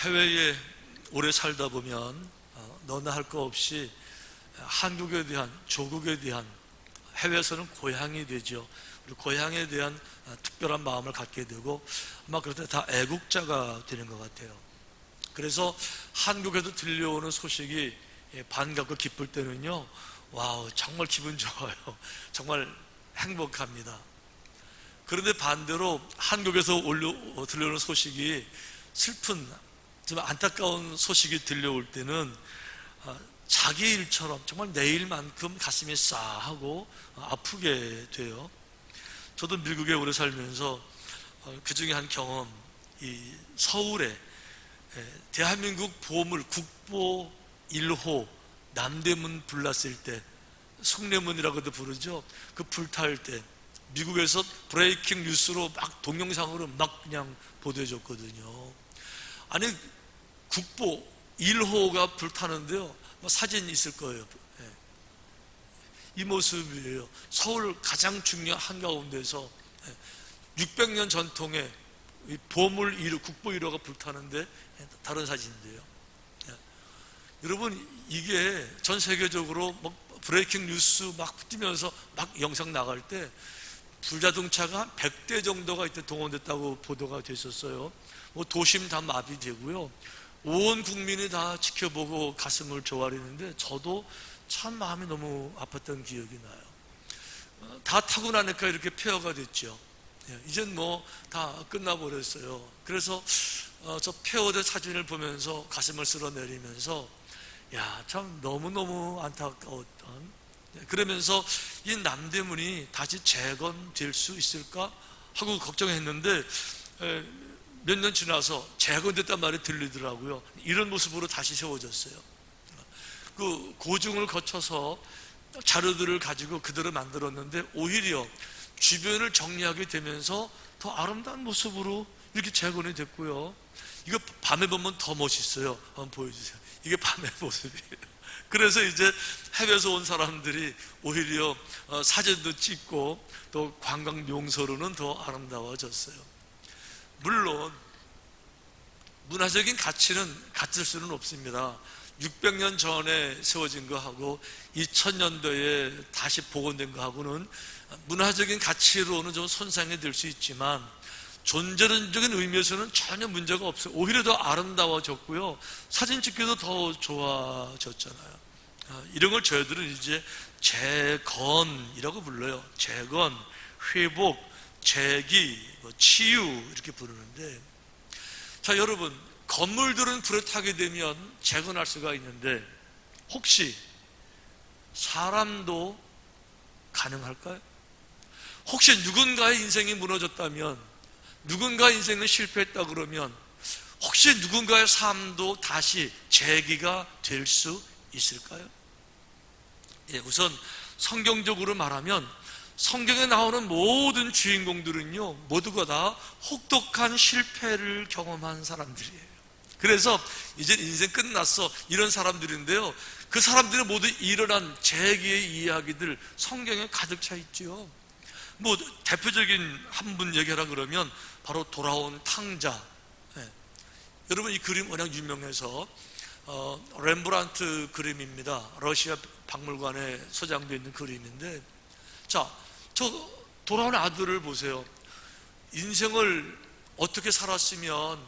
해외에 오래 살다 보면 너나 할 거 없이 한국에 대한, 조국에 대한, 해외에서는 고향이 되죠. 그리고 고향에 대한 특별한 마음을 갖게 되고 아마 그럴 때 다 애국자가 되는 것 같아요. 그래서 한국에도 들려오는 소식이 반갑고 기쁠 때는요, 와우, 정말 기분 좋아요. 정말 행복합니다. 그런데 반대로 한국에서 들려오는 소식이 슬픈, 좀 안타까운 소식이 들려올 때는 자기 일처럼 정말 내 일만큼 가슴이 싸하고 아프게 돼요. 저도 미국에 오래 살면서 그 중에 한 경험, 이 서울에 대한민국 보물 국보 1호 남대문 불났을 때, 숭례문이라고도 부르죠. 그 불탈 때 미국에서 브레이킹 뉴스로 막 동영상으로 막 그냥 보도해줬거든요. 아니, 국보 1호가 불타는데요, 사진 있을 거예요. 이 모습이에요. 서울 가장 중요한 한가운데서 600년 전통의 보물 1호, 국보 1호가 불타는데 다른 사진인데요. 여러분, 이게 전 세계적으로 막 브레이킹 뉴스 막 뜨면서 막 영상 나갈 때 불자동차가 100대 정도가 이때 동원됐다고 보도가 됐었어요. 도심 다 마비되고요, 온 국민이 다 지켜보고 가슴을 조아리는데 저도 참 마음이 너무 아팠던 기억이 나요. 다 타고 나니까 이렇게 폐허가 됐죠. 이젠 뭐 다 끝나버렸어요. 그래서 저 폐허된 사진을 보면서 가슴을 쓸어내리면서 야, 참 너무너무 안타까웠던, 그러면서 이 남대문이 다시 재건될 수 있을까 하고 걱정했는데 몇 년 지나서 재건됐단 말이 들리더라고요. 이런 모습으로 다시 세워졌어요. 그 고증을 거쳐서 자료들을 가지고 그대로 만들었는데 오히려 주변을 정리하게 되면서 더 아름다운 모습으로 이렇게 재건이 됐고요. 이거 밤에 보면 더 멋있어요. 한번 보여주세요. 이게 밤의 모습이에요. 그래서 이제 해외에서 온 사람들이 오히려 사진도 찍고 또 관광 명소로는 더 아름다워졌어요. 물론 문화적인 가치는 같을 수는 없습니다. 600년 전에 세워진 거하고 2000년도에 다시 복원된 거하고는 문화적인 가치로는 좀 손상이 될 수 있지만 존재론적인 의미에서는 전혀 문제가 없어요. 오히려 더 아름다워졌고요, 사진 찍기도 더 좋아졌잖아요. 이런 걸 저희들은 이제 재건이라고 불러요. 재건, 회복, 재기, 치유 이렇게 부르는데, 자, 여러분, 건물들은 불에 타게 되면 재건할 수가 있는데 혹시 사람도 가능할까요? 혹시 누군가의 인생이 무너졌다면, 누군가의 인생은 실패했다 그러면 혹시 누군가의 삶도 다시 재기가 될 수 있을까요? 우선 성경적으로 말하면 성경에 나오는 모든 주인공들은요, 모두가 다 혹독한 실패를 경험한 사람들이에요. 그래서 이제 인생 끝났어 이런 사람들인데요, 그 사람들이 모두 일어난 재기의 이야기들 성경에 가득 차 있죠. 뭐 대표적인 한 분 얘기하라 그러면 바로 돌아온 탕자. 여러분, 이 그림 워낙 유명해서 렘브란트 그림입니다. 러시아 박물관에 소장되어 있는 그림인데, 자, 저 돌아온 아들을 보세요. 인생을 어떻게 살았으면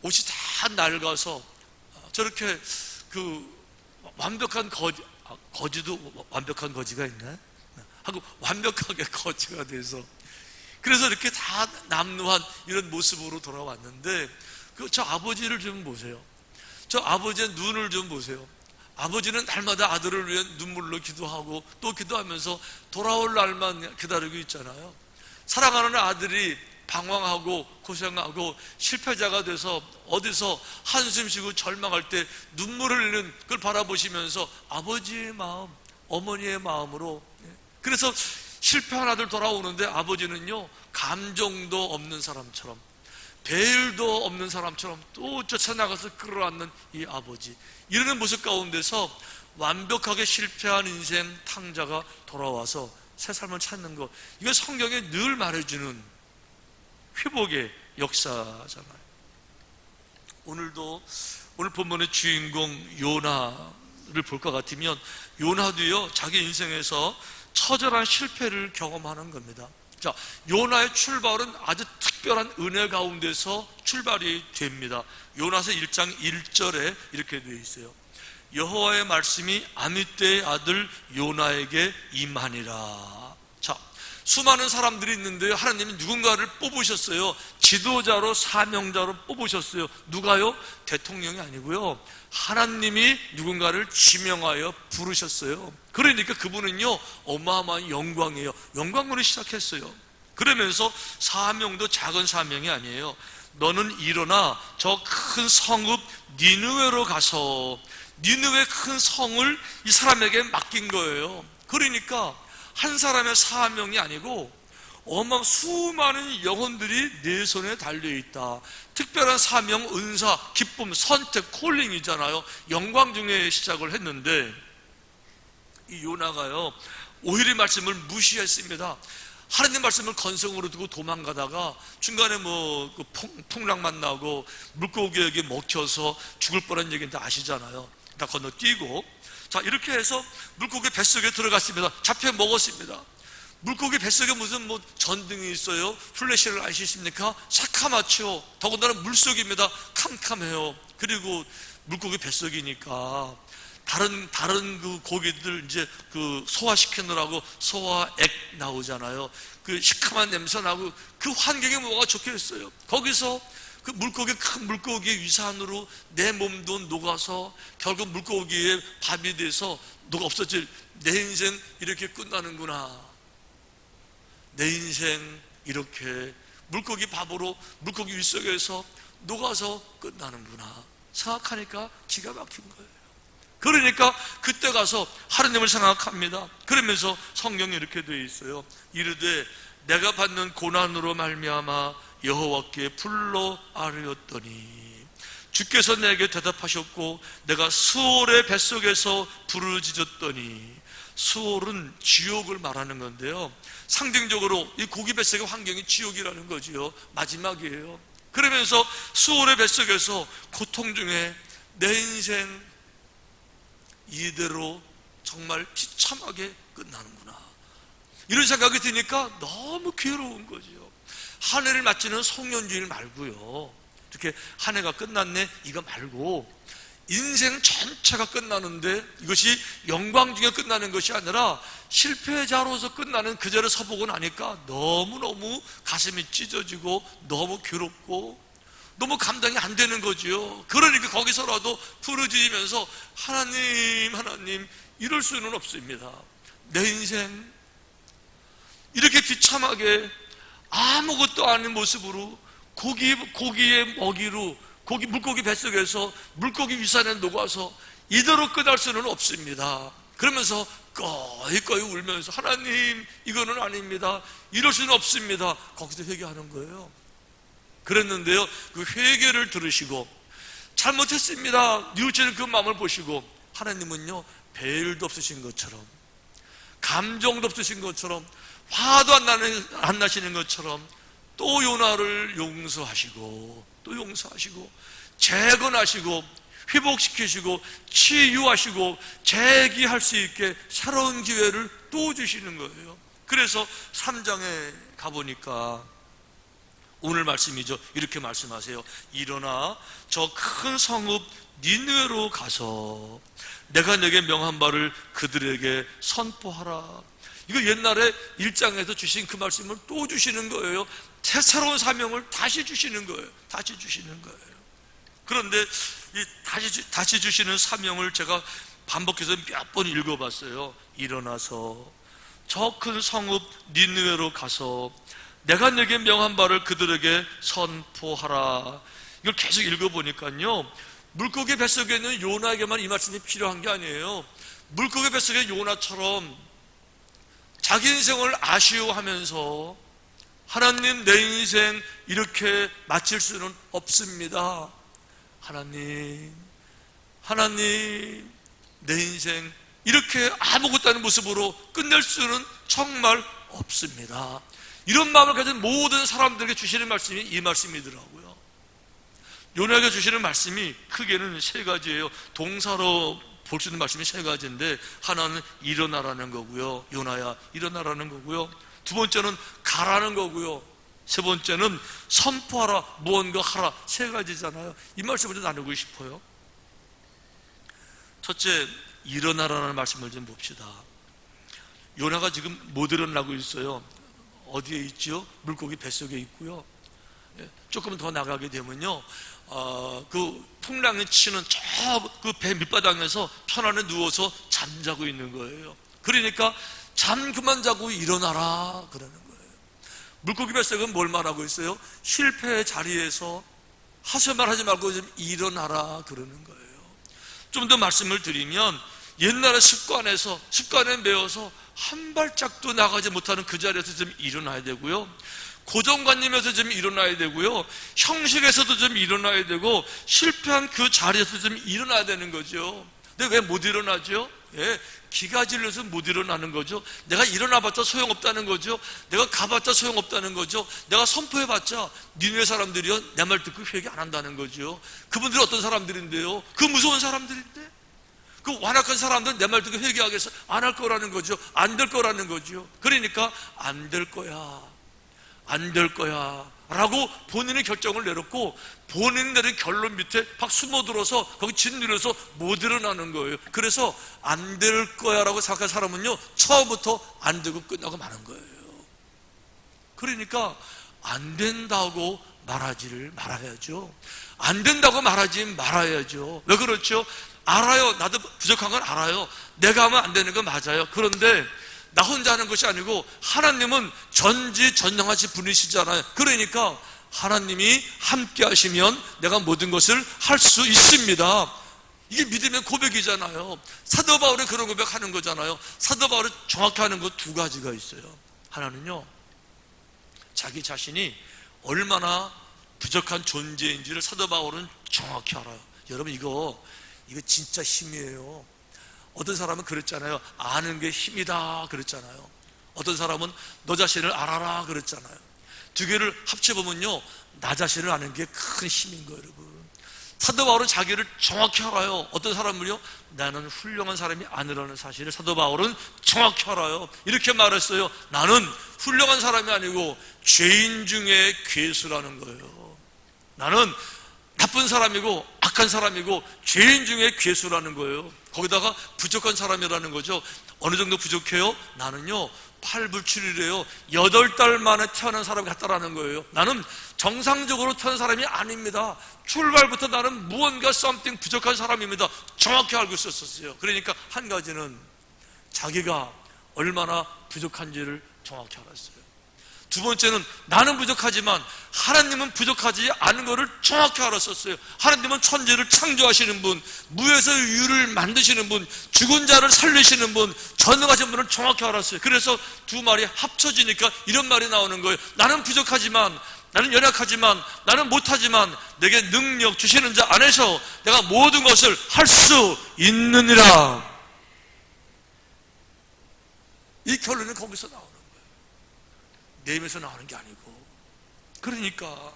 옷이 다 낡아서 저렇게 그 완벽한 거지도 완벽한 거지가 있나요? 하고 완벽하게 거지가 돼서, 그래서 이렇게 다 남루한 이런 모습으로 돌아왔는데, 저 아버지를 좀 보세요. 저 아버지의 눈을 좀 보세요. 아버지는 날마다 아들을 위해 눈물로 기도하고 또 기도하면서 돌아올 날만 기다리고 있잖아요. 사랑하는 아들이 방황하고 고생하고 실패자가 돼서 어디서 한숨 쉬고 절망할 때 눈물을 흘리는 그걸 바라보시면서 아버지의 마음, 어머니의 마음으로, 그래서 실패한 아들 돌아오는데 아버지는요, 감정도 없는 사람처럼, 배일도 없는 사람처럼 또 쫓아나가서 끌어안는 이 아버지, 이러는 모습 가운데서 완벽하게 실패한 인생 탕자가 돌아와서 새 삶을 찾는 것, 이건 성경에 늘 말해주는 회복의 역사잖아요. 오늘 본문의 주인공 요나를 볼 것 같으면 요나도요 자기 인생에서 처절한 실패를 경험하는 겁니다. 자, 요나의 출발은 아주 특별한 은혜 가운데서 출발이 됩니다. 요나서 1장 1절에 이렇게 되어 있어요. 여호와의 말씀이 아미떼의 아들 요나에게 임하니라. 자, 수많은 사람들이 있는데요, 하나님이 누군가를 뽑으셨어요. 지도자로, 사명자로 뽑으셨어요. 누가요? 대통령이 아니고요, 하나님이 누군가를 지명하여 부르셨어요. 그러니까 그분은요 어마어마한 영광이에요. 영광으로 시작했어요. 그러면서 사명도 작은 사명이 아니에요. 너는 일어나 저 큰 성읍 니느웨로 가서, 니느웨 큰 성을 이 사람에게 맡긴 거예요. 그러니까 한 사람의 사명이 아니고 수많은 영혼들이 내 손에 달려있다. 특별한 사명, 은사, 기쁨, 선택, 콜링이잖아요. 영광 중에 시작을 했는데 이 요나가요 오히려 말씀을 무시했습니다. 하나님 말씀을 건성으로 두고 도망가다가 중간에 풍랑만 나고 물고기에게 먹혀서 죽을 뻔한 얘기인데 아시잖아요. 다 건너뛰고, 자, 이렇게 해서 물고기 뱃속에 들어갔습니다. 잡혀 먹었습니다. 물고기 뱃속에 무슨 전등이 있어요? 플래시를 아시십니까? 새카맣죠. 더군다나 물속입니다. 캄캄해요. 그리고 물고기 뱃속이니까 다른 그 고기들 이제 그 소화시키느라고 소화액 나오잖아요. 그 시큼한 냄새 나고, 그 환경에 뭐가 좋겠어요. 거기서 그 물고기, 큰 물고기의 위산으로 내 몸도 녹아서 결국 물고기의 밥이 돼서 녹아 없어질, 내 인생 이렇게 끝나는구나. 내 인생 이렇게 물고기 밥으로 물고기 윗속에서 녹아서 끝나는구나 생각하니까 기가 막힌 거예요. 그러니까 그때 가서 하나님을 생각합니다. 그러면서 성경에 이렇게 되어 있어요. 이르되 내가 받는 고난으로 말미암아 여호와께 불러 아뢰었더니 주께서 내게 대답하셨고 내가 수올의 뱃속에서 부르짖었더니, 수올은 지옥을 말하는 건데요, 상징적으로 이 고기 뱃속의 환경이 지옥이라는 거지요. 마지막이에요. 그러면서 수올의 뱃속에서 고통 중에 내 인생 이대로 정말 비참하게 끝나는구나, 이런 생각이 드니까 너무 괴로운 거지요. 한 해를 마치는 송년주일 말고요, 이렇게 한 해가 끝났네 이거 말고 인생 전체가 끝나는데 이것이 영광 중에 끝나는 것이 아니라 실패자로서 끝나는 그 자리에 서보고 나니까 너무너무 가슴이 찢어지고 너무 괴롭고 너무 감당이 안 되는 거지요. 그러니까 거기서라도 부르짖으면서 하나님 이럴 수는 없습니다. 내 인생 이렇게 비참하게 아무것도 아닌 모습으로 고기의 먹이로 물고기 뱃속에서 물고기 위산에 녹아서 이대로 끝날 수는 없습니다. 그러면서 꺼이꺼이 울면서 하나님 이거는 아닙니다, 이럴 수는 없습니다. 거기서 회개하는 거예요. 그랬는데요, 그 회개를 들으시고 잘못했습니다 뉘우치는 그 마음을 보시고 하나님은요 배일도 없으신 것처럼, 감정도 없으신 것처럼, 화도 안 나시는 것처럼 또 요나를 용서하시고 또 용서하시고 재건하시고 회복시키시고 치유하시고 재기할 수 있게 새로운 기회를 또 주시는 거예요. 그래서 3장에 가보니까 오늘 말씀이죠. 이렇게 말씀하세요. 일어나 저 큰 성읍 니느웨로 가서 내가 내게 명한 바를 그들에게 선포하라. 이거 옛날에 1장에서 주신 그 말씀을 또 주시는 거예요. 새로운 사명을 다시 주시는 거예요. 다시 주시는 거예요. 그런데 이 다시 주시는 사명을 제가 반복해서 몇 번 읽어봤어요. 일어나서 저 큰 성읍 니느웨로 가서 내가 내게 명한 바를 그들에게 선포하라. 이걸 계속 읽어보니까요, 물고기 뱃속에 있는 요나에게만 이 말씀이 필요한 게 아니에요. 물고기 뱃속의 요나처럼 자기 인생을 아쉬워하면서 하나님 내 인생 이렇게 마칠 수는 없습니다. 하나님 내 인생 이렇게 아무것도 아닌 모습으로 끝낼 수는 정말 없습니다. 이런 마음을 가진 모든 사람들에게 주시는 말씀이 이 말씀이더라고요. 요나에게 주시는 말씀이 크게는 세 가지예요. 동사로 볼 수 있는 말씀이 세 가지인데, 하나는 일어나라는 거고요, 요나야 일어나라는 거고요, 두 번째는 가라는 거고요, 세 번째는 선포하라, 무언가 하라. 세 가지잖아요. 이 말씀을 좀 나누고 싶어요. 첫째, 일어나라는 말씀을 좀 봅시다. 요나가 지금 못 일어나고 있어요. 어디에 있죠? 물고기 뱃속에 있고요. 조금 더 나가게 되면요, 그 풍랑이 치는 저 그 배 밑바닥에서 편안히 누워서 잠자고 있는 거예요. 그러니까 잠 그만 자고 일어나라 그러는 거예요. 물고기 뱃속은 뭘 말하고 있어요? 실패의 자리에서 하소연만 하지 말고 좀 일어나라 그러는 거예요. 좀 더 말씀을 드리면, 옛날의 습관에 매여서 한 발짝도 나가지 못하는 그 자리에서 좀 일어나야 되고요, 고정관념에서 좀 일어나야 되고요, 형식에서도 좀 일어나야 되고, 실패한 그 자리에서 좀 일어나야 되는 거죠. 근데 왜 못 일어나죠? 기가 질려서 못 일어나는 거죠. 내가 일어나봤자 소용없다는 거죠. 내가 가봤자 소용없다는 거죠. 내가 선포해봤자 니네 사람들이요, 내 말 듣고 회개 안 한다는 거죠. 그분들은 어떤 사람들인데요? 그 무서운 사람들인데, 그 완악한 사람들은 내 말 듣고 회개하겠어? 안 할 거라는 거죠. 안 될 거라는 거죠. 그러니까 안 될 거야, 안 될 거야 라고 본인의 결정을 내렸고, 본인이 내린 결론 밑에 막 숨어들어서 거기 짓누려서 못 일어나는 거예요. 그래서 안 될 거야 라고 생각한 사람은요, 처음부터 안 되고 끝나고 마는 거예요. 그러니까 안 된다고 말하지를 말아야죠. 안 된다고 말하지 말아야죠. 왜 그렇죠? 알아요. 나도 부족한 건 알아요. 내가 하면 안 되는 건 맞아요. 그런데 나 혼자 하는 것이 아니고 하나님은 전지전능하신 분이시잖아요. 그러니까 하나님이 함께 하시면 내가 모든 것을 할 수 있습니다. 이게 믿음의 고백이잖아요. 사도 바울이 그런 고백하는 거잖아요. 사도 바울이 정확히 하는 것 두 가지가 있어요. 하나는요, 자기 자신이 얼마나 부족한 존재인지를 사도 바울은 정확히 알아요. 여러분, 이거 진짜 힘이에요. 어떤 사람은 그랬잖아요. 아는 게 힘이다 그랬잖아요. 어떤 사람은 너 자신을 알아라 그랬잖아요. 두 개를 합쳐보면요, 나 자신을 아는 게 큰 힘인 거예요, 여러분. 사도 바울은 자기를 정확히 알아요. 어떤 사람을요? 나는 훌륭한 사람이 아니라는 사실을 사도 바울은 정확히 알아요. 이렇게 말했어요. 나는 훌륭한 사람이 아니고 죄인 중에 괴수라는 거예요. 나는 나쁜 사람이고 악한 사람이고 죄인 중에 괴수라는 거예요. 거기다가 부족한 사람이라는 거죠. 어느 정도 부족해요? 나는요, 8불7일이에요 8달 만에 태어난 사람이 같다라는 거예요. 나는 정상적으로 태어난 사람이 아닙니다. 출발부터 나는 무언가 something 부족한 사람입니다. 정확히 알고 있었어요. 그러니까 한 가지는 자기가 얼마나 부족한지를 정확히 알았어요. 두 번째는 나는 부족하지만 하나님은 부족하지 않은 것을 정확히 알았었어요. 하나님은 천지를 창조하시는 분, 무에서 유를 만드시는 분, 죽은 자를 살리시는 분, 전능하신 분을 정확히 알았어요. 그래서 두 말이 합쳐지니까 이런 말이 나오는 거예요. 나는 부족하지만, 나는 연약하지만, 나는 못하지만 내게 능력 주시는 자 안에서 내가 모든 것을 할 수 있느니라. 이 결론은 거기서 나오는 거예요. 내 입에서 나오는 게 아니고. 그러니까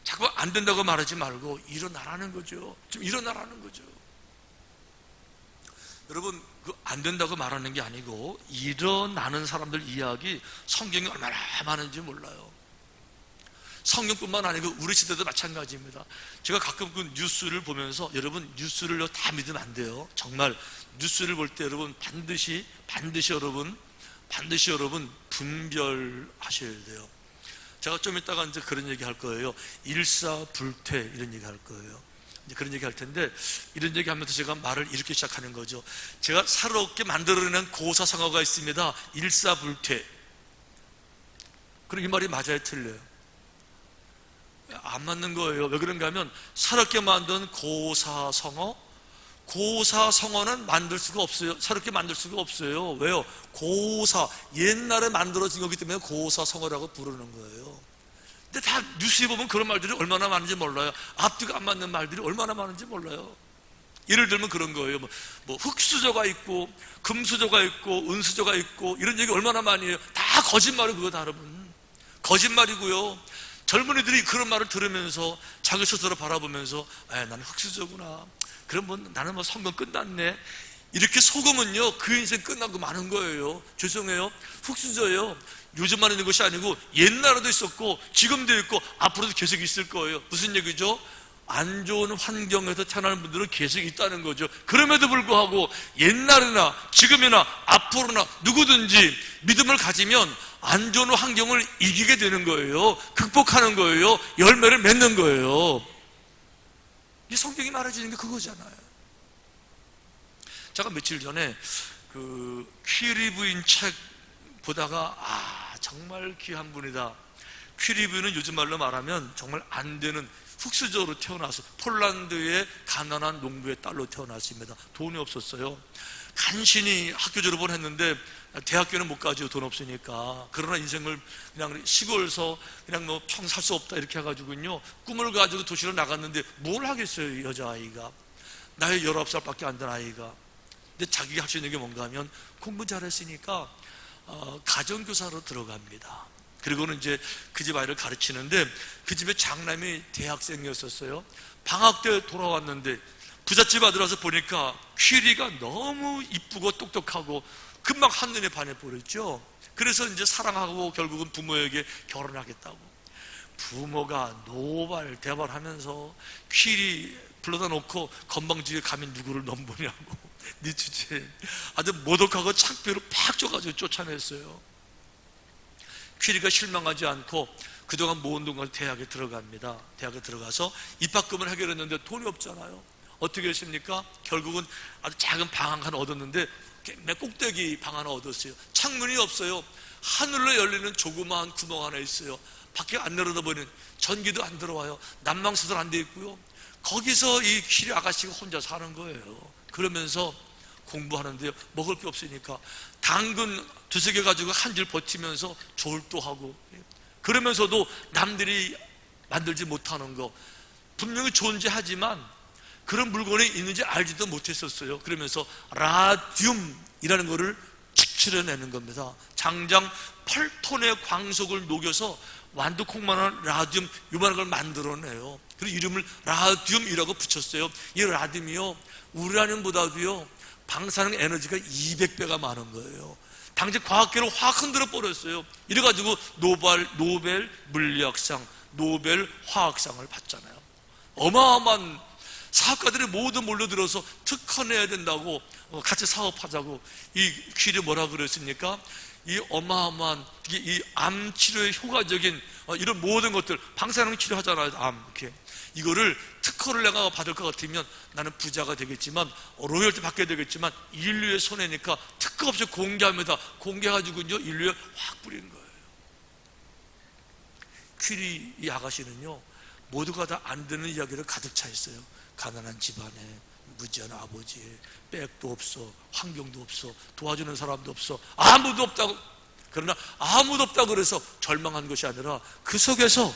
자꾸 안 된다고 말하지 말고 일어나라는 거죠. 좀 일어나라는 거죠. 여러분, 그 안 된다고 말하는 게 아니고 일어나는 사람들 이야기 성경이 얼마나 많은지 몰라요. 성경뿐만 아니고 우리 시대도 마찬가지입니다. 제가 가끔 그 뉴스를 보면서, 여러분 뉴스를 다 믿으면 안 돼요. 정말 뉴스를 볼 때 여러분 반드시 여러분 분별하셔야 돼요. 제가 좀 이따가 이제 그런 얘기 할 거예요. 일사불퇴 이런 얘기 할 거예요. 이제 그런 얘기 할 텐데, 이런 얘기 하면서 제가 말을 이렇게 시작하는 거죠. 제가 새롭게 만들어낸 고사성어가 있습니다. 일사불퇴. 그럼 이 말이 맞아요, 틀려요? 안 맞는 거예요. 왜 그런가 하면 새롭게 만든 고사성어는 만들 수가 없어요. 새롭게 만들 수가 없어요. 왜요? 옛날에 만들어진 거기 때문에 고사성어라고 부르는 거예요. 근데 다 뉴스에 보면 그런 말들이 얼마나 많은지 몰라요. 앞뒤가 안 맞는 말들이 얼마나 많은지 몰라요. 예를 들면 그런 거예요. 뭐 흙수저가 있고 금수저가 있고 은수저가 있고 이런 얘기 얼마나 많이 해요. 다 거짓말이에요. 그거 다 여러분 거짓말이고요. 젊은이들이 그런 말을 들으면서 자기 스스로 바라보면서 나는 흑수저구나, 그럼 뭐 나는 뭐 성경 끝났네, 이렇게 속으면요 그 인생 끝나고 마는 거예요. 죄송해요, 흑수저예요. 요즘만 있는 것이 아니고 옛날에도 있었고 지금도 있고 앞으로도 계속 있을 거예요. 무슨 얘기죠? 안 좋은 환경에서 태어나는 분들은 계속 있다는 거죠. 그럼에도 불구하고 옛날이나 지금이나 앞으로나 누구든지 믿음을 가지면 안 좋은 환경을 이기게 되는 거예요. 극복하는 거예요. 열매를 맺는 거예요. 이 성경이 말해주는 게 그거잖아요. 제가 며칠 전에 그 퀴리 부인 책 보다가 정말 귀한 분이다. 퀴리 부인은 요즘 말로 말하면 정말 안 되는 흑수저로 태어나서 폴란드의 가난한 농부의 딸로 태어났습니다. 돈이 없었어요. 간신히 학교 졸업을 했는데 대학교는 못 가죠. 돈 없으니까. 그러나 인생을 그냥 시골에서 그냥 뭐 평 살 수 없다 이렇게 해가지고요 꿈을 가지고 도시로 나갔는데 뭘 하겠어요, 여자아이가. 나이 19살밖에 안 된 아이가. 근데 자기가 할 수 있는 게 뭔가 하면 공부 잘했으니까 가정교사로 들어갑니다. 그리고는 이제 그 집 아이를 가르치는데 그 집에 장남이 대학생이었었어요. 방학 때 돌아왔는데 부잣집 아들 와서 보니까 퀴리가 너무 이쁘고 똑똑하고 금방 한눈에 반해버렸죠. 그래서 이제 사랑하고 결국은 부모에게 결혼하겠다고. 부모가 노발대발하면서 퀴리 불러다 놓고 건방지게 가면 누구를 넘보냐고 네 주제 아주 모독하고 착비로 팍 줘가지고 쫓아냈어요. 퀴리가 실망하지 않고 그동안 모은 돈을 대학에 들어갑니다. 대학에 들어가서 입학금을 해결했는데 돈이 없잖아요. 어떻게 했습니까? 결국은 아주 작은 방 하나 얻었는데 맨 꼭대기 방 하나 얻었어요. 창문이 없어요. 하늘로 열리는 조그마한 구멍 하나 있어요. 밖에 안 내려다보니 전기도 안 들어와요. 난방수도 안 돼 있고요. 거기서 이 퀴리 아가씨가 혼자 사는 거예요. 그러면서 공부하는데요 먹을 게 없으니까 당근 두세 개 가지고 한 줄 버티면서 졸도하고, 그러면서도 남들이 만들지 못하는 거 분명히 존재하지만 그런 물건이 있는지 알지도 못했었어요. 그러면서 라듐이라는 거를 추출해내는 겁니다. 장장 8톤의 광석을 녹여서 완두콩만한 라듐 요만한 걸 만들어내요. 그리고 이름을 라듐이라고 붙였어요. 이 라듐이요 우라늄보다도요 방사능 에너지가 200배가 많은 거예요. 당시 과학계를 확 흔들어 버렸어요. 이래가지고 노벨 물리학상, 노벨 화학상을 받잖아요. 어마어마한 사업가들이 모두 몰려들어서 특허내야 된다고 같이 사업하자고. 이 퀴리 뭐라 그랬습니까? 이 어마어마한 이 암 치료에 효과적인 이런 모든 것들, 방사능 치료하잖아요. 암 이렇게 이거를 특허를 내가 받을 것 같으면 나는 부자가 되겠지만 로열티 받게 되겠지만 인류의 손해니까 특허 없이 공개합니다. 공개해가지고요 인류에 확 뿌리는 거예요. 퀴리 이 아가씨는요 모두가 다 안 되는 이야기를 가득 차 있어요. 가난한 집안에 무지한 아버지, 백도 없어, 환경도 없어, 도와주는 사람도 없어, 아무도 없다고. 그러나 아무도 없다고 그래서 절망한 것이 아니라 그 속에서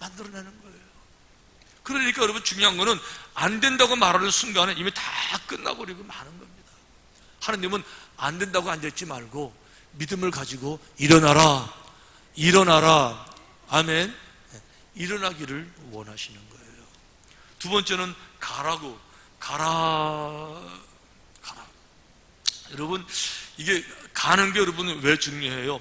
만들어내는 거예요. 그러니까 여러분 중요한 거는 안 된다고 말하는 순간에 이미 다 끝나버리고 마는 겁니다. 하나님은 안 된다고 앉아있지 말고 믿음을 가지고 일어나라, 아멘, 일어나기를 원하시는 거예요. 두 번째는 가라. 여러분 이게 가는 게 여러분 왜 중요해요?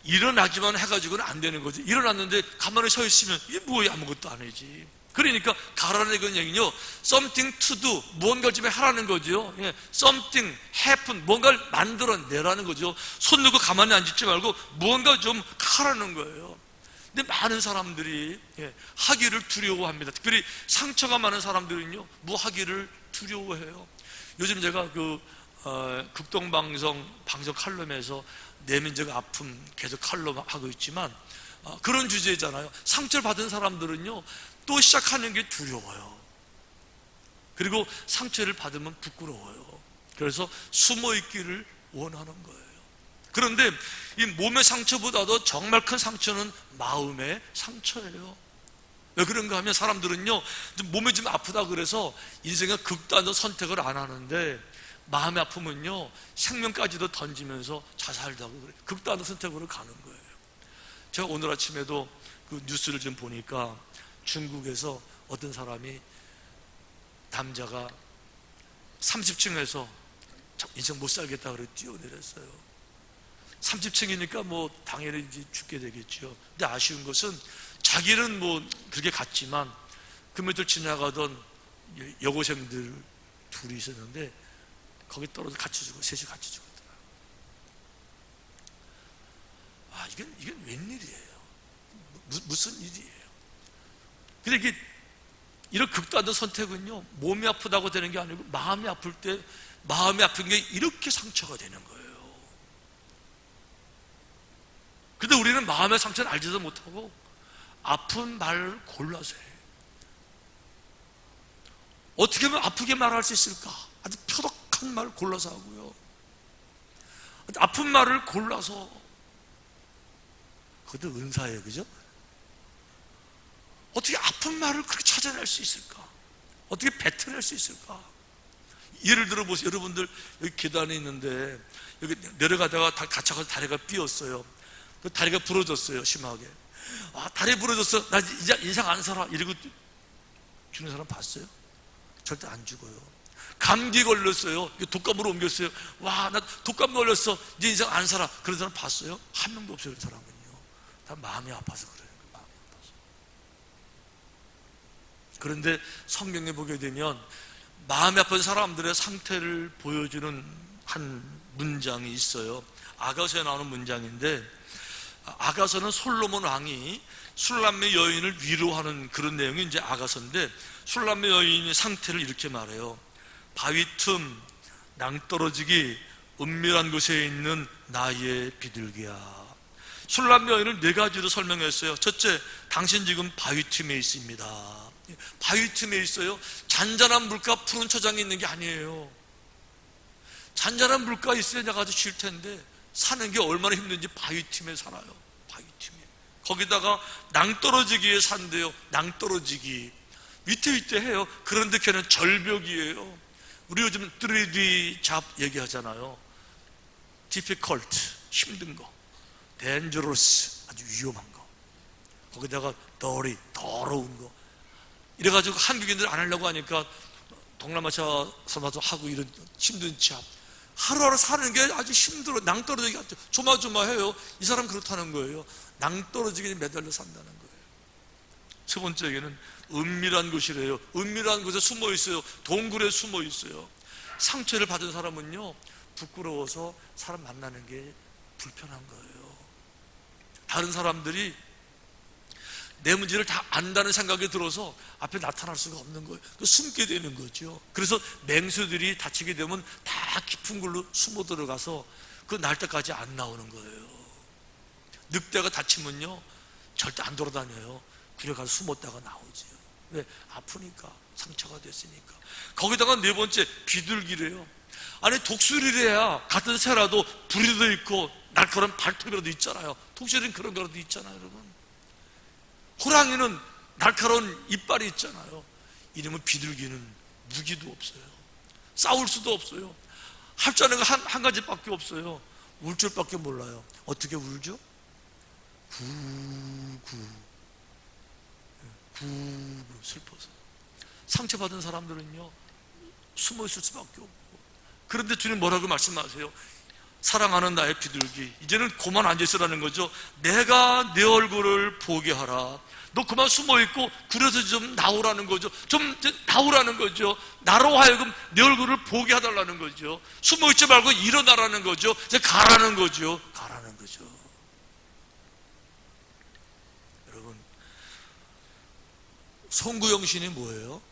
일어나기만 해가지고는 안 되는 거죠. 일어났는데 가만히 서 있으면 이게 뭐야, 아무것도 아니지. 그러니까 가라는 얘기는요 something to do, 무언가를 좀 하라는 거죠. something happen, 뭔가를 만들어내라는 거죠. 손 놓고 가만히 앉지 말고 무언가 좀 하라는 거예요. 근데 많은 사람들이 하기를 두려워합니다. 특별히 상처가 많은 사람들은요 뭐 하기를 두려워해요. 요즘 제가 극동방송 칼럼에서 내면적 아픔 계속 칼럼하고 있지만 그런 주제잖아요. 상처를 받은 사람들은요 또 시작하는 게 두려워요. 그리고 상처를 받으면 부끄러워요. 그래서 숨어 있기를 원하는 거예요. 그런데 이 몸의 상처보다도 정말 큰 상처는 마음의 상처예요. 왜 그런가 하면 사람들은요 몸이 좀 아프다 그래서 인생의 극단적 선택을 안 하는데 마음의 아픔은요 생명까지도 던지면서 자살도 하고 그래요. 극단적 선택으로 가는 거예요. 제가 오늘 아침에도 그 뉴스를 좀 보니까 중국에서 어떤 사람이 남자가 30층에서 인생 못 살겠다 그래 뛰어내렸어요. 30층이니까 뭐 당연히 이제 죽게 되겠죠. 근데 아쉬운 것은 자기는 뭐 그렇게 갔지만 그 밑을 지나가던 여고생들 둘이 있었는데 거기 떨어져 같이 죽어, 셋이 같이 죽었더라. 아, 이건 웬일이에요? 무슨 일이에요? 근데 이게 이런 극단적 선택은요, 몸이 아프다고 되는 게 아니고 마음이 아플 때 마음이 아픈 게 이렇게 상처가 되는 거예요. 근데 우리는 마음의 상처를 알지도 못하고 아픈 말을 골라서 해요. 어떻게 하면 아프게 말할 수 있을까? 아주 표독한 말을 골라서 하고요. 아픈 말을 골라서, 그것도 은사예요, 그죠? 어떻게 아픈 말을 그렇게 찾아낼 수 있을까? 어떻게 뱉어낼 수 있을까? 예를 들어 보세요. 여러분들 여기 계단에 있는데 여기 내려가다가 다쳐서 다리가 삐었어요. 그 다리가 부러졌어요, 심하게. 아, 다리 부러졌어. 나 이제 인생 안 살아. 이러고 죽는 사람 봤어요? 절대 안 죽어요. 감기 걸렸어요. 독감으로 옮겼어요. 와, 나 독감 걸렸어. 이제 인생 안 살아. 그런 사람 봤어요? 한 명도 없어요, 그 사람은요. 다 마음이 아파서 그래요. 마음이 아파서. 그런데 성경에 보게 되면 마음이 아픈 사람들의 상태를 보여주는 한 문장이 있어요. 아가서에 나오는 문장인데, 아가서는 솔로몬 왕이 술람매 여인을 위로하는 그런 내용이 이제 아가서인데, 술람매 여인의 상태를 이렇게 말해요. 바위 틈 낭떠러지기 은밀한 곳에 있는 나의 비둘기야. 술람매 여인을 네 가지로 설명했어요. 첫째, 당신 지금 바위 틈에 있습니다. 바위 틈에 있어요. 잔잔한 물가 푸른 초장에 있는 게 아니에요. 잔잔한 물가 있어야 내가 아주 쉴 텐데 사는 게 얼마나 힘든지 바위 틈에 살아요. 바위 틈에. 거기다가 낭떠러지기에 산대요. 낭떠러지기. 위태위태해요. 그런데 걔는 절벽이에요. 우리 요즘 3D 잡 얘기하잖아요. difficult, 힘든 거. dangerous, 아주 위험한 거. 거기다가 dirty, 더러운 거. 이래가지고 한국인들 안 하려고 하니까 동남아시아 사람도 하고 이런 힘든 잡. 하루하루 사는 게 아주 힘들어. 낭떠러지기 같죠. 조마조마해요. 이 사람 그렇다는 거예요. 낭떠러지기에 매달려 산다는 거예요. 세 번째에는 은밀한 곳이래요. 은밀한 곳에 숨어 있어요. 동굴에 숨어 있어요. 상처를 받은 사람은요, 부끄러워서 사람 만나는 게 불편한 거예요. 다른 사람들이 내 문제를 다 안다는 생각이 들어서 앞에 나타날 수가 없는 거예요. 숨게 되는 거죠. 그래서 맹수들이 다치게 되면 다 깊은 걸로 숨어 들어가서 그 날 때까지 안 나오는 거예요. 늑대가 다치면요, 절대 안 돌아다녀요. 구려 가서 숨었다가 나오죠. 왜? 아프니까, 상처가 됐으니까. 거기다가 네 번째, 비둘기래요. 아니, 독수리래야 같은 새라도 부리도 있고 날카로운 발톱이라도 있잖아요. 독수리는 그런 거라도 있잖아요, 여러분. 호랑이는 날카로운 이빨이 있잖아요. 이러면 비둘기는 무기도 없어요. 싸울 수도 없어요. 할 줄 아는 거 한 가지밖에 없어요. 울 줄밖에 몰라요. 어떻게 울죠? 구구 슬퍼서. 상처받은 사람들은요, 숨어 있을 수밖에 없고. 그런데 주님 뭐라고 말씀하세요? 사랑하는 나의 비둘기, 이제는 그만 앉아있으라는 거죠. 내가 내 얼굴을 보게 하라. 너 그만 숨어있고 그래서 좀 나오라는 거죠. 좀 나오라는 거죠. 나로 하여금 내 얼굴을 보게 해달라는 거죠. 숨어있지 말고 일어나라는 거죠. 이제 가라는 거죠. 가라는 거죠. 여러분, 송구영신이 뭐예요?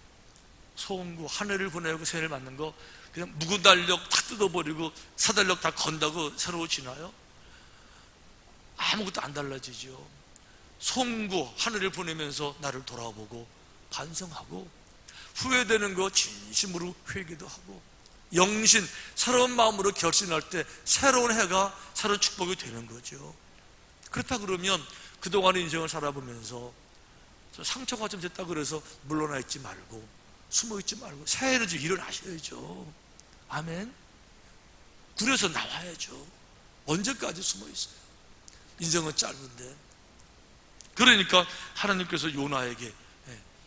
송구, 하늘을 보내고 새를 맞는 거 그냥 묵은 달력 다 뜯어버리고 사달력 다 건다고 새로워지나요? 아무것도 안 달라지죠. 송구, 하늘을 보내면서 나를 돌아보고 반성하고 후회되는 거 진심으로 회개도 하고 영신, 새로운 마음으로 결심할 때 새로운 해가 새로운 축복이 되는 거죠. 그렇다 그러면 그동안의 인생을 살아보면서 상처가 좀 됐다 그래서 물러나 있지 말고 숨어 있지 말고 새해를 좀 일어나셔야죠. 아멘. 구려서 나와야죠. 언제까지 숨어 있어요? 인생은 짧은데 그러니까 하나님께서 요나에게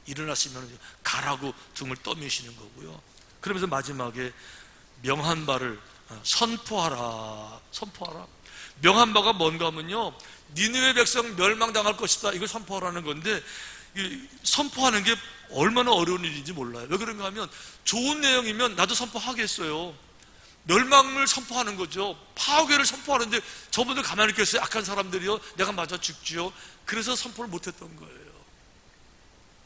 일어났으면 가라고 등을 떠미시는 거고요. 그러면서 마지막에 명한 바를 선포하라. 명한 바가 뭔가 하면요, 니느웨 백성 멸망당할 것이다, 이걸 선포하라는 건데, 선포하는 게 얼마나 어려운 일인지 몰라요. 왜 그런가 하면 좋은 내용이면 나도 선포하겠어요. 멸망을 선포하는 거죠. 파괴를 선포하는데 저분들 가만히 있겠어요? 악한 사람들이요, 내가 맞아 죽지요. 그래서 선포를 못했던 거예요.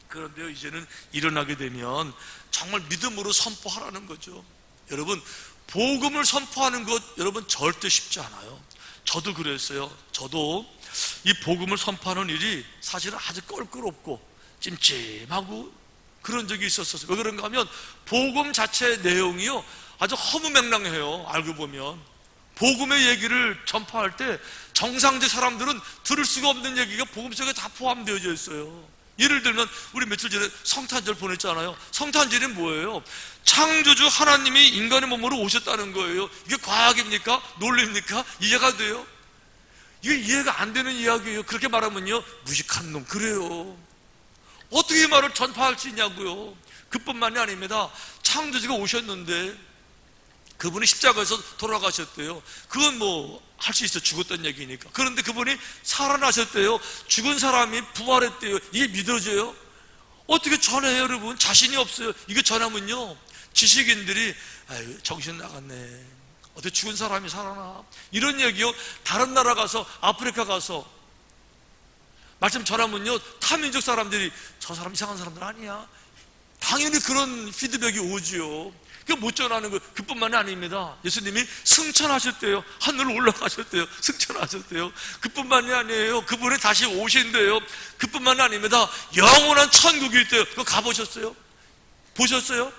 그런데요, 이제는 일어나게 되면 정말 믿음으로 선포하라는 거죠. 여러분, 복음을 선포하는 것 여러분 절대 쉽지 않아요. 저도 그랬어요. 저도 이 복음을 선포하는 일이 사실은 아주 껄끄럽고 찜찜하고 그런 적이 있었어요. 왜 그런가 하면 복음 자체의 내용이요, 아주 허무맹랑해요. 알고 보면 복음의 얘기를 전파할 때 정상적 사람들은 들을 수가 없는 얘기가 복음 속에 다 포함되어져 있어요. 예를 들면 우리 며칠 전에 성탄절 보냈잖아요. 성탄절이 뭐예요? 창조주 하나님이 인간의 몸으로 오셨다는 거예요. 이게 과학입니까? 논리입니까? 이해가 돼요? 이게 이해가 안 되는 이야기예요. 그렇게 말하면요, 무식한 놈, 그래요. 어떻게 이 말을 전파할 수 있냐고요. 그뿐만이 아닙니다. 창조주가 오셨는데 그분이 십자가에서 돌아가셨대요. 그건 뭐 할 수 있어, 죽었던 얘기니까. 그런데 그분이 살아나셨대요. 죽은 사람이 부활했대요. 이게 믿어져요? 어떻게 전해요, 여러분? 자신이 없어요. 이거 전하면요, 지식인들이 아유, 정신 나갔네, 어떻게 죽은 사람이 살아나, 이런 얘기요. 다른 나라 가서, 아프리카 가서 말씀 전하면요, 타민족 사람들이 저 사람 이상한 사람들 아니야, 당연히 그런 피드백이 오지요. 그게 못 전하는 거예요. 그뿐만이 아닙니다. 예수님이 승천하셨대요. 하늘로 올라가셨대요. 승천하셨대요. 그뿐만이 아니에요. 그분이 다시 오신대요. 그뿐만이 아닙니다. 영원한 천국이 있대요. 그거 가보셨어요? 보셨어요?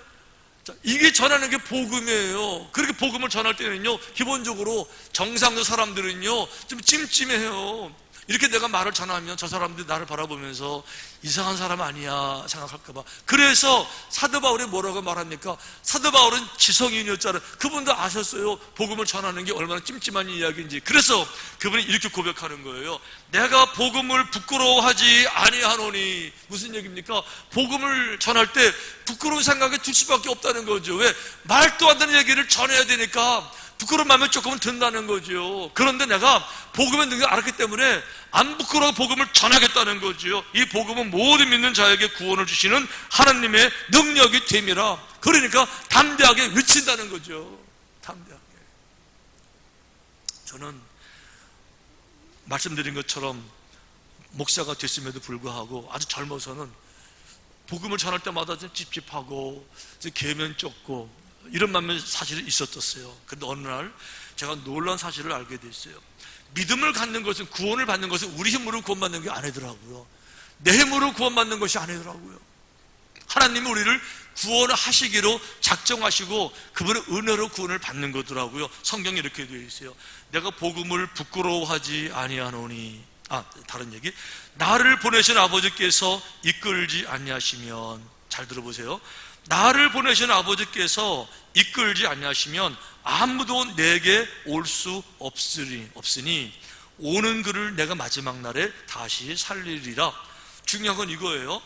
자, 이게 전하는 게 복음이에요. 그렇게 복음을 전할 때는요, 기본적으로 정상적 사람들은요 좀 찜찜해요. 이렇게 내가 말을 전하면 저 사람들이 나를 바라보면서 이상한 사람 아니야 생각할까봐. 그래서 사도 바울이 뭐라고 말합니까? 사도 바울은 지성인이었잖아요. 그분도 아셨어요, 복음을 전하는 게 얼마나 찜찜한 이야기인지. 그래서 그분이 이렇게 고백하는 거예요. 내가 복음을 부끄러워하지 아니하노니. 무슨 얘기입니까? 복음을 전할 때 부끄러운 생각이 들 수밖에 없다는 거죠. 왜? 말도 안 되는 얘기를 전해야 되니까 부끄러운 마음이 조금은 든다는 거죠. 그런데 내가 복음의 능력을 알았기 때문에 안 부끄러워 복음을 전하겠다는 거죠. 이 복음은 모든 믿는 자에게 구원을 주시는 하나님의 능력이 됨이라. 그러니까 담대하게 외친다는 거죠. 담대하게. 저는 말씀드린 것처럼 목사가 됐음에도 불구하고 아주 젊어서는 복음을 전할 때마다 좀 찝찝하고 계면 좁고 이런 마음이 사실은 있었었어요. 그런데 어느 날 제가 놀라운 사실을 알게 됐어요. 믿음을 갖는 것은, 구원을 받는 것은 우리 힘으로 구원받는 게 아니더라고요. 내 힘으로 구원받는 것이 아니더라고요. 하나님이 우리를 구원하시기로 작정하시고 그분의 은혜로 구원을 받는 거더라고요. 성경에 이렇게 되어 있어요. 내가 복음을 부끄러워하지 아니하노니. 다른 얘기. 나를 보내신 아버지께서 이끌지 아니하시면, 잘 들어보세요. 나를 보내신 아버지께서 이끌지 아니하시면 아무도 내게 올 수 없으니 오는 그를 내가 마지막 날에 다시 살리리라. 중요한 건 이거예요.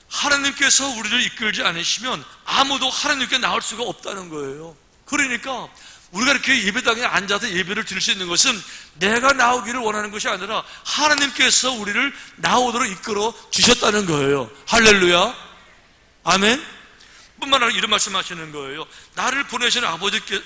하나님께서 우리를 이끌지 않으시면 아무도 하나님께 나올 수가 없다는 거예요. 그러니까 우리가 이렇게 예배당에 앉아서 예배를 드릴 수 있는 것은 내가 나오기를 원하는 것이 아니라 하나님께서 우리를 나오도록 이끌어 주셨다는 거예요. 할렐루야. 아멘. 뿐만 아니라 이런 말씀하시는 거예요. 나를 보내신 아버지께,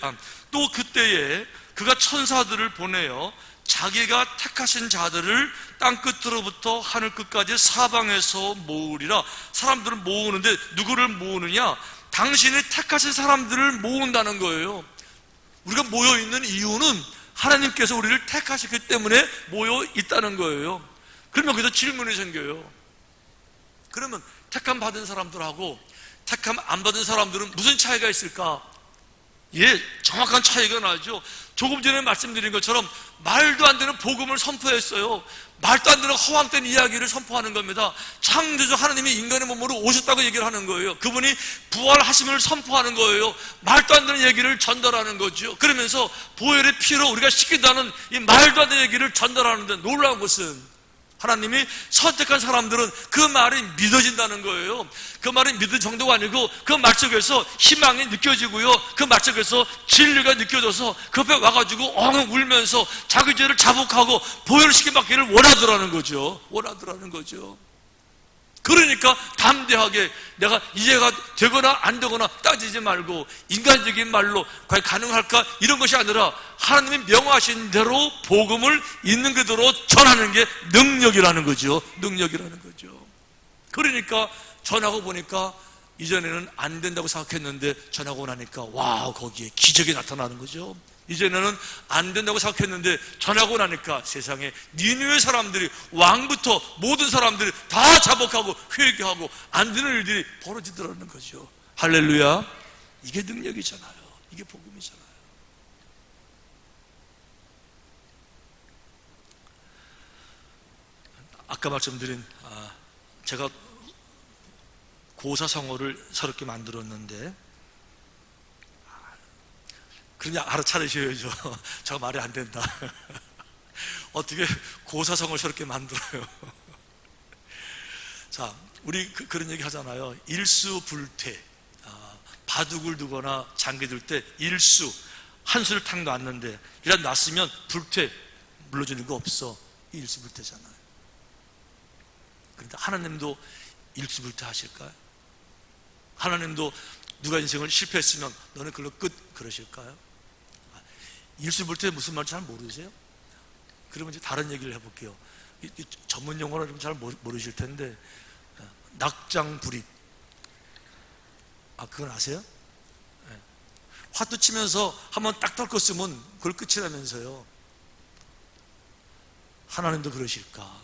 또 그때에 그가 천사들을 보내어 자기가 택하신 자들을 땅끝으로부터 하늘 끝까지 사방에서 모으리라. 사람들을 모으는데 누구를 모으느냐? 당신이 택하신 사람들을 모은다는 거예요. 우리가 모여있는 이유는 하나님께서 우리를 택하셨기 때문에 모여 있다는 거예요. 그러면 거기서 질문이 생겨요. 그러면 택함 받은 사람들하고 택함 안 받은 사람들은 무슨 차이가 있을까? 예, 정확한 차이가 나죠. 조금 전에 말씀드린 것처럼 말도 안 되는 복음을 선포했어요. 말도 안 되는 허황된 이야기를 선포하는 겁니다. 창조주 하나님이 인간의 몸으로 오셨다고 얘기를 하는 거예요. 그분이 부활하심을 선포하는 거예요. 말도 안 되는 얘기를 전달하는 거죠. 그러면서 보혈의 피로 우리가 씻긴다는 이 말도 안 되는 얘기를 전달하는데, 놀라운 것은 하나님이 선택한 사람들은 그 말이 믿어진다는 거예요. 그 말이 믿을 정도가 아니고 그 말 속에서 희망이 느껴지고요, 그 말 속에서 진리가 느껴져서 그 앞에 와가지고 엉엉 울면서 자기 죄를 자복하고 보혈시켜 받기를 원하더라는 거죠. 그러니까 담대하게 내가 이해가 되거나 안 되거나 따지지 말고 인간적인 말로 과연 가능할까 이런 것이 아니라 하나님이 명하신 대로 복음을 있는 그대로 전하는 게 능력이라는 거죠. 그러니까 전하고 보니까 이전에는 안 된다고 생각했는데 전하고 나니까 와, 거기에 기적이 나타나는 거죠. 이전에는 안 된다고 생각했는데 전하고 나니까 세상에 니느웨 사람들이, 왕부터 모든 사람들이 다 자복하고 회개하고 안 되는 일들이 벌어지더라는 거죠. 할렐루야. 이게 능력이잖아요. 이게 복음이잖아요. 아까 말씀드린 제가 고사성어를 새롭게 만들었는데, 그냥 알아차리셔야죠. 저 말이 안 된다. 어떻게 고사성을 저렇게 만들어요? 자, 우리 그런 얘기 하잖아요. 일수불퇴. 바둑을 두거나 장기 들 때 일수, 한 수를 탁 놨는데 일단 놨으면 불퇴, 물러주는 거 없어. 일수불퇴잖아요. 그런데 하나님도 일수불퇴 하실까요? 하나님도 누가 인생을 실패했으면 너는 그걸로 끝 그러실까요? 일수불퇴 무슨 말인지 잘 모르세요? 그러면 이제 다른 얘기를 해볼게요. 전문 용어는 잘 모르실 텐데, 낙장불입. 그건 아세요? 화투 치면서 한번 딱 덜컥으면 그걸 끝이라면서요. 하나님도 그러실까?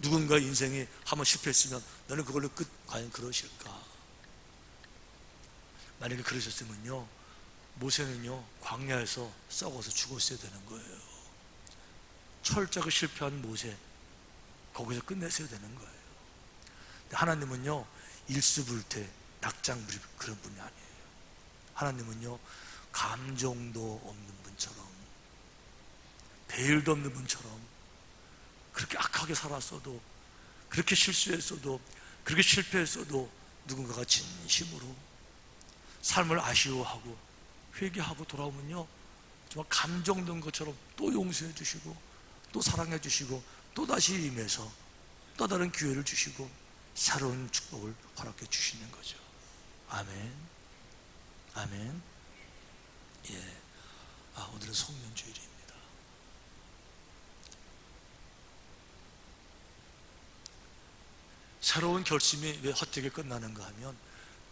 누군가 인생이 한번 실패했으면 너는 그걸로 끝, 과연 그러실까? 만약에 그러셨으면요, 모세는요 광야에서 썩어서 죽었어야 되는 거예요. 철저하게 실패한 모세, 거기서 끝냈어야 되는 거예요. 하나님은요 일수불퇴, 낙장불입 그런 분이 아니에요. 하나님은요 감정도 없는 분처럼, 배일도 없는 분처럼, 그렇게 악하게 살았어도, 그렇게 실수했어도, 그렇게 실패했어도 누군가가 진심으로 삶을 아쉬워하고 회개하고 돌아오면요 정말 감정된 것처럼 또 용서해 주시고 또 사랑해 주시고 또 다시 임해서 또 다른 기회를 주시고 새로운 축복을 허락해 주시는 거죠. 아멘. 아멘. 예. 오늘은 송년주일입니다. 새로운 결심이 왜 헛되게 끝나는가 하면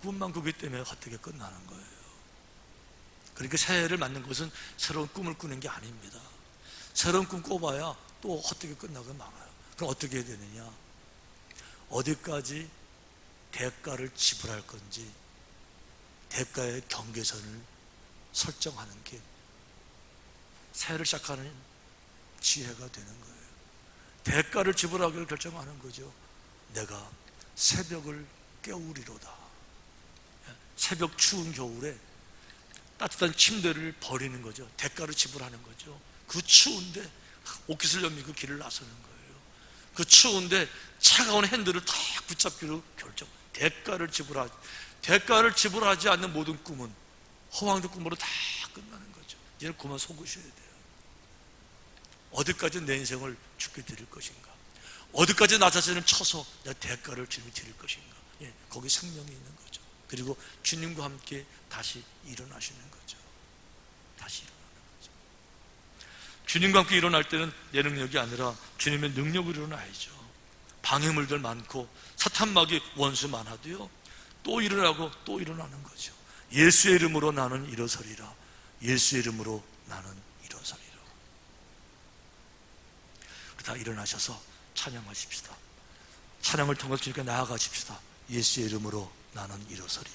꿈만 꾸기 때문에 헛되게 끝나는 거예요. 그러니까 새해를 맞는 것은 새로운 꿈을 꾸는 게 아닙니다. 새로운 꿈 꿔봐야 또 헛되게 끝나고 말아요. 그럼 어떻게 해야 되느냐? 어디까지 대가를 지불할 건지 대가의 경계선을 설정하는 게 새해를 시작하는 지혜가 되는 거예요. 대가를 지불하기를 결정하는 거죠. 내가 새벽을 깨우리로다. 새벽 추운 겨울에 따뜻한 침대를 버리는 거죠. 대가를 지불하는 거죠. 그 추운데 옷깃을 여미고 길을 나서는 거예요. 그 추운데 차가운 핸들을 탁 붙잡기로 결정. 대가를 지불하지 않는 모든 꿈은 허황된 꿈으로 다 끝나는 거죠. 이제는 그만 속으셔야 돼요. 어디까지 내 인생을 죽게 드릴 것인가? 어디까지 나 자신을 쳐서 내가 대가를 드릴 것인가? 예, 거기 생명이 있는 거죠. 그리고 주님과 함께 다시 일어나시는 거죠. 다시 일어나는 거죠. 주님과 함께 일어날 때는 내 능력이 아니라 주님의 능력으로 일어나야죠. 방해물들 많고 사탄막이 원수 많아도요 또 일어나고 또 일어나는 거죠. 예수의 이름으로 나는 일어서리라. 예수의 이름으로 나는 일어서리라. 다 일어나셔서 찬양하십시다. 찬양을 통해 주님께 나아가십시다. 예수의 이름으로 나는 일어서리라.